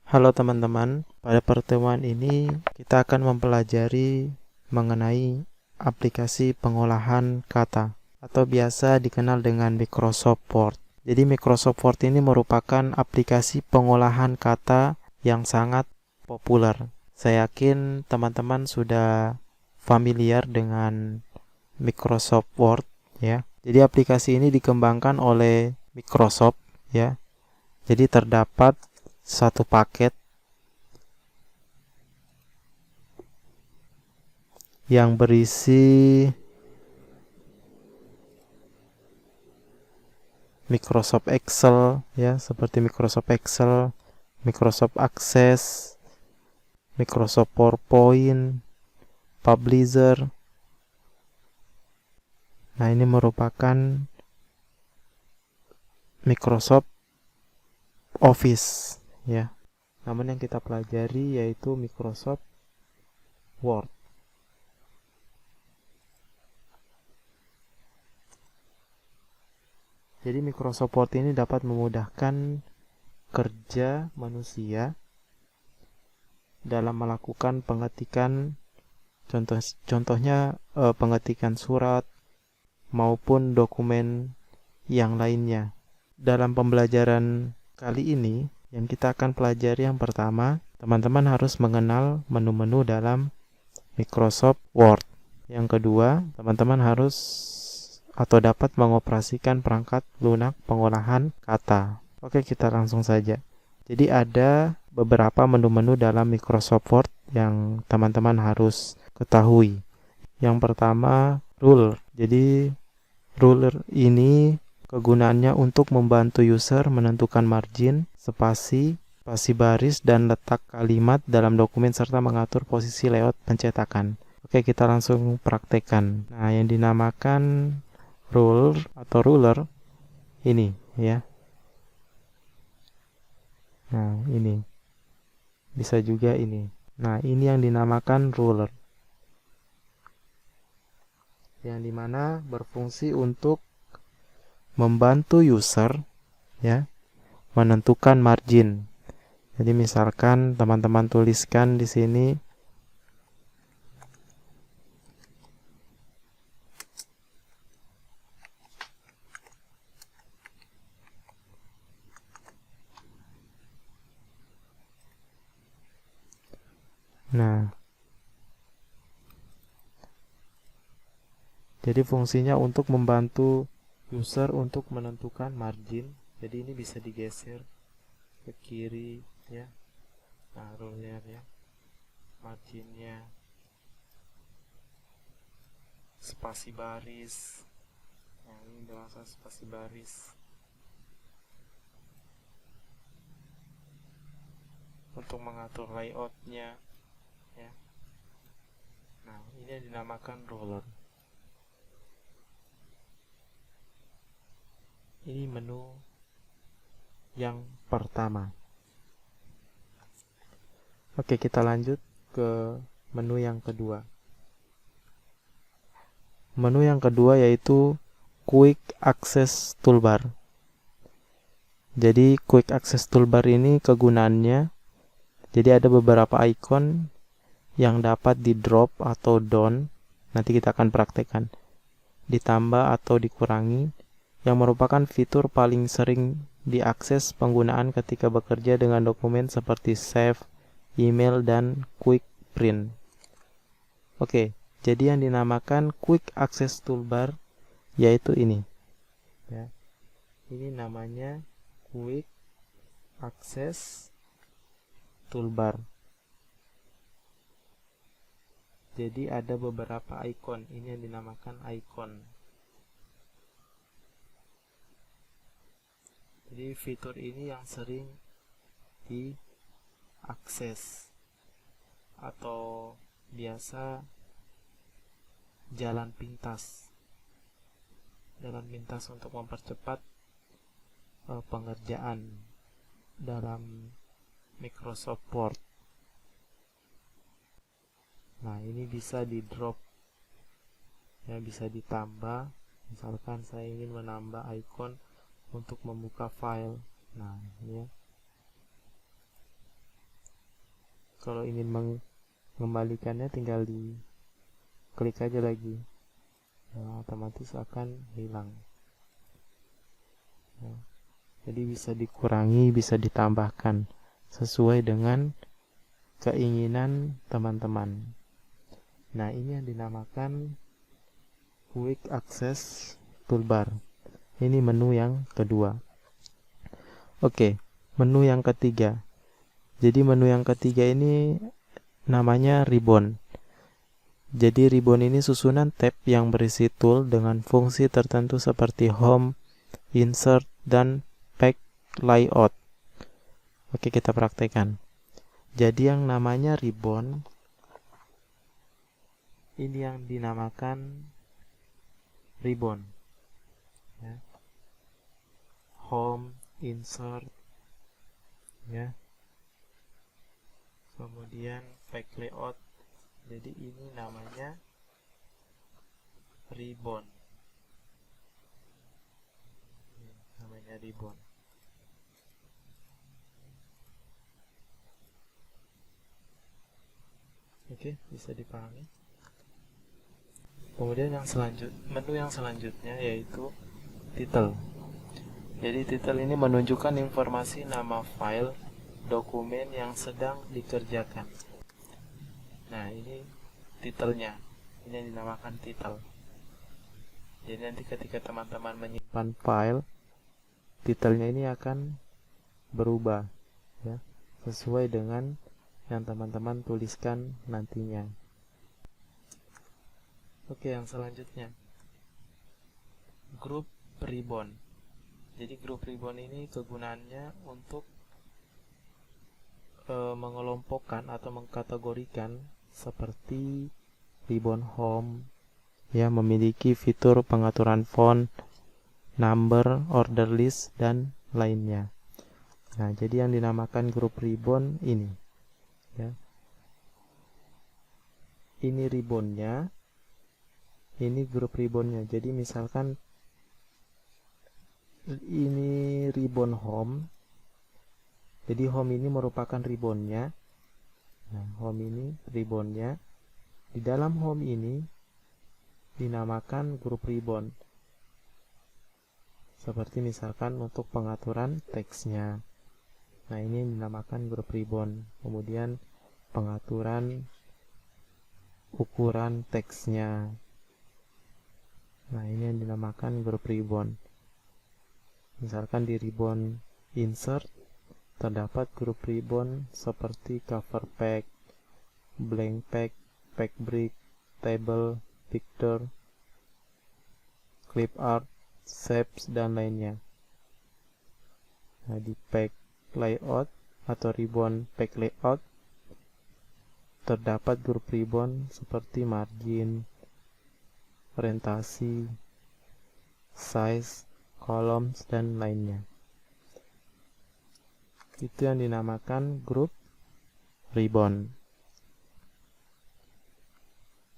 Halo teman-teman, pada pertemuan ini kita akan mempelajari mengenai aplikasi pengolahan kata atau biasa dikenal dengan Microsoft Word. Jadi Microsoft Word ini merupakan aplikasi pengolahan kata yang sangat populer. Saya yakin teman-teman sudah familiar dengan Microsoft Word ya. Jadi aplikasi ini dikembangkan oleh Microsoft ya. Jadi terdapat satu paket yang berisi Microsoft Excel ya, seperti Microsoft Excel, Microsoft Access, Microsoft PowerPoint, Publisher. Nah, ini merupakan Microsoft Office ya. Namun yang kita pelajari yaitu Microsoft Word. Jadi Microsoft Word ini dapat memudahkan kerja manusia dalam melakukan pengetikan, contohnya pengetikan surat maupun dokumen yang lainnya. Dalam pembelajaran kali ini, yang kita akan pelajari yang pertama, teman-teman harus mengenal menu-menu dalam Microsoft Word. Yang kedua, teman-teman harus atau dapat mengoperasikan perangkat lunak pengolahan kata. Oke, kita langsung saja. Jadi ada beberapa menu-menu dalam Microsoft Word yang teman-teman harus ketahui. Yang pertama, ruler. Jadi ruler ini kegunaannya untuk membantu user menentukan margin, spasi, spasi baris, dan letak kalimat dalam dokumen serta mengatur posisi layout pencetakan. Oke, kita langsung praktekkan. Nah, yang dinamakan ruler ini ya. Nah, ini. Bisa juga ini. Nah, ini yang dinamakan ruler. Yang dimana berfungsi untuk membantu user ya menentukan margin. Jadi misalkan teman-teman tuliskan di sini nah, jadi fungsinya untuk membantu user untuk menentukan margin. Jadi ini bisa digeser ke kiri ya. Nah, ruler ya. Marginnya, spasi baris. Nah, ini bahasa spasi baris. Untuk mengatur layoutnya ya. Nah, ini yang dinamakan ruler. Ini menu yang pertama. Oke, kita lanjut ke menu yang kedua. Menu yang kedua yaitu Quick Access Toolbar. Jadi Quick Access Toolbar ini kegunaannya, jadi ada beberapa icon yang dapat di drop atau down, nanti kita akan praktekkan, ditambah atau dikurangi, yang merupakan fitur paling sering diakses penggunaan ketika bekerja dengan dokumen seperti save, email, dan quick print. Oke, jadi yang dinamakan Quick Access Toolbar yaitu ini ya. Ini namanya Quick Access Toolbar. Jadi ada beberapa icon, ini yang dinamakan icon. Jadi fitur ini yang sering diakses atau biasa jalan pintas untuk mempercepat pengerjaan dalam Microsoft Word. Nah, ini bisa di drop ya, bisa ditambah. Misalkan saya ingin menambah icon untuk membuka file. Nah, ini ya. kalau ingin mengembalikannya tinggal di klik aja lagi, nah, otomatis akan hilang. Nah, jadi bisa dikurangi, bisa ditambahkan sesuai dengan keinginan teman-teman. Nah, ini yang dinamakan Quick Access Toolbar. Ini menu yang kedua. Oke, menu yang ketiga. Jadi menu yang ketiga ini namanya ribbon. Jadi ribbon ini susunan tab yang berisi tool dengan fungsi tertentu seperti home, insert, dan pack layout. Oke, kita praktekkan. Jadi yang namanya ribbon ini yang dinamakan ribbon, ya. Home, insert, ya. Kemudian pack layout. Jadi ini namanya ribbon. Namanya ribbon. Oke, bisa dipahami. Kemudian menu yang selanjutnya yaitu title. Jadi title ini menunjukkan informasi nama file, dokumen yang sedang dikerjakan. Nah, ini titelnya. Ini yang dinamakan title. Jadi nanti ketika teman-teman menyimpan file, titelnya ini akan berubah, ya, sesuai dengan yang teman-teman tuliskan nantinya. Oke, yang selanjutnya grup ribbon. Jadi grup ribbon ini kegunaannya untuk mengelompokkan atau mengkategorikan seperti ribbon home, ya, memiliki fitur pengaturan font, number, order list, dan lainnya. Nah, jadi yang dinamakan grup ribbon ini, ya. Ini ribbonnya, ini grup ribbonnya. Jadi misalkan ini ribbon home, jadi home ini merupakan ribbonnya. Nah, home ini ribbonnya. Di dalam home ini dinamakan grup ribbon. Seperti misalkan untuk pengaturan teksnya. Nah, ini dinamakan grup ribbon. Kemudian pengaturan ukuran teksnya. Nah, ini yang dinamakan grup ribbon. Misalkan di ribbon insert terdapat grup ribbon seperti cover pack, blank pack, pack brick, table, picture, clip art, shapes, dan lainnya. Nah, di pack layout atau ribbon pack layout terdapat grup ribbon seperti margin, orientasi, size, columns, dan lainnya. Itu yang dinamakan grup ribbon.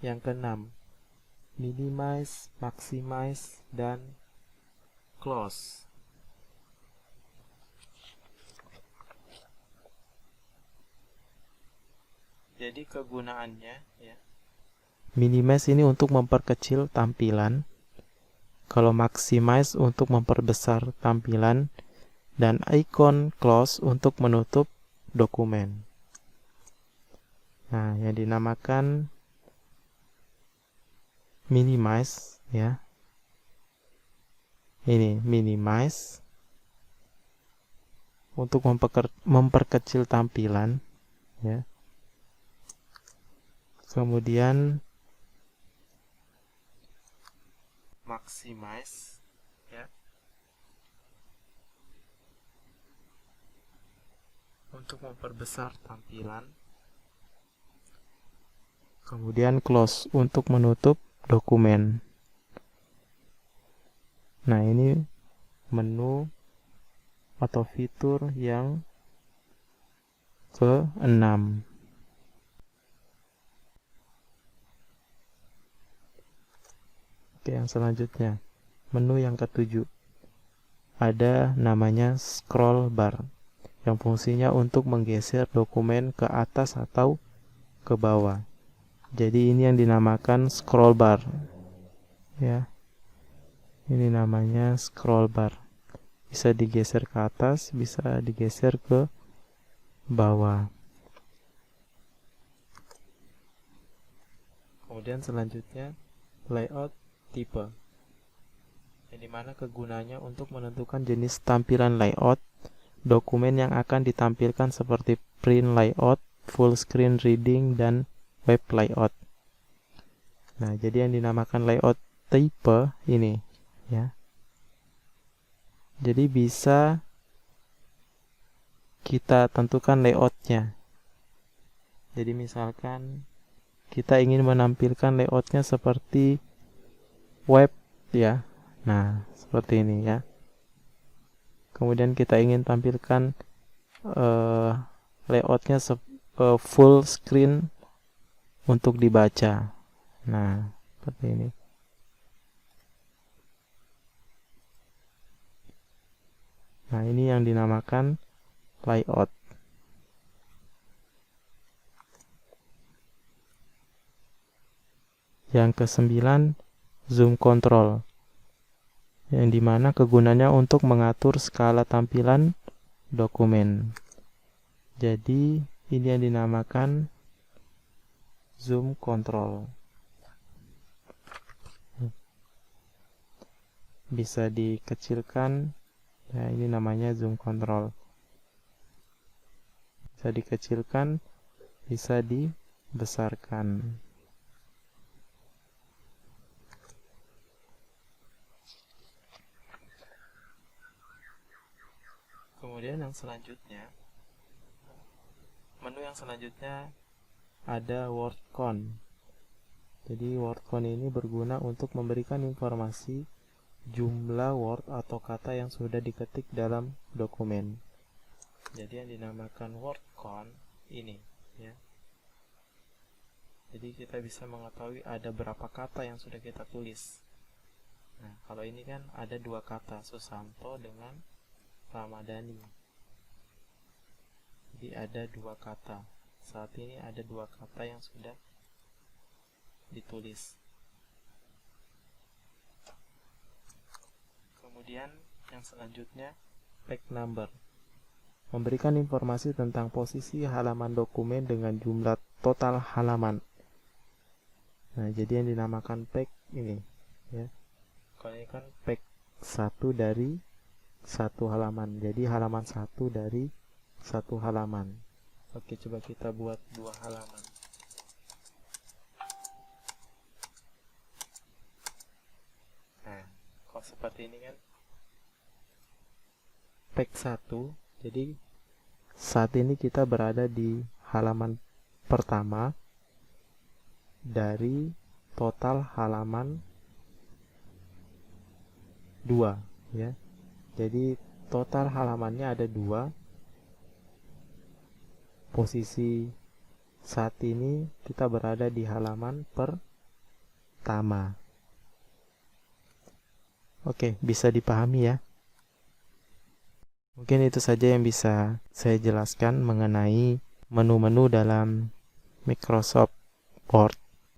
Yang keenam, minimize, maximize, dan close. Jadi kegunaannya, ya, minimize ini untuk memperkecil tampilan, kalau maximize untuk memperbesar tampilan, dan icon close untuk menutup dokumen. Nah, yang dinamakan minimize, ya, ini minimize untuk memperkecil tampilan, ya. Kemudian maximize, ya, untuk memperbesar tampilan. Kemudian close untuk menutup dokumen. Nah, ini menu atau fitur yang ke-6. Oke, yang selanjutnya menu yang ke-7 ada namanya scroll bar. yang fungsinya untuk menggeser dokumen ke atas atau ke bawah. Jadi ini yang dinamakan scroll bar. Ya. Ini namanya scroll bar. Bisa digeser ke atas, bisa digeser ke bawah. Kemudian selanjutnya layout tipe, yang dimana kegunaannya untuk menentukan jenis tampilan layout dokumen yang akan ditampilkan seperti print layout, full screen reading, dan web layout. Nah, jadi yang dinamakan layout tipe ini, ya. Jadi bisa kita tentukan layoutnya. Jadi misalkan kita ingin menampilkan layoutnya seperti web, ya. Nah, seperti ini ya. Kemudian kita ingin tampilkan layoutnya full screen untuk dibaca. Nah, seperti ini. Nah, ini yang dinamakan layout. Yang ke-9, zoom control, yang dimana kegunaannya untuk mengatur skala tampilan dokumen. Jadi ini yang dinamakan zoom control. Bisa dikecilkan, ya, ini namanya zoom control. Bisa dikecilkan, bisa dibesarkan. Kemudian yang selanjutnya, menu yang selanjutnya ada word count. Jadi word count ini berguna untuk memberikan informasi jumlah word atau kata yang sudah diketik dalam dokumen. Jadi yang dinamakan word count ini, ya. Jadi kita bisa mengetahui ada berapa kata yang sudah kita tulis. Nah, kalau ini kan ada 2 kata, Susanto dengan Ramadhani. Jadi ada 2 kata. Saat ini ada 2 kata yang sudah ditulis. Kemudian yang selanjutnya page number, memberikan informasi tentang posisi halaman dokumen dengan jumlah total halaman. Nah, jadi yang dinamakan page ini, ya. Kalau ini kan page 1 dari 1 halaman. Jadi halaman 1 dari 1 halaman. Oke, coba kita buat 2 halaman. Nah, kok seperti ini kan? Page 1. Jadi saat ini kita berada di halaman pertama dari total halaman 2, ya. Jadi total halamannya ada 2. Posisi saat ini kita berada di halaman pertama. Oke, bisa dipahami ya. Mungkin itu saja yang bisa saya jelaskan mengenai menu-menu dalam Microsoft Word.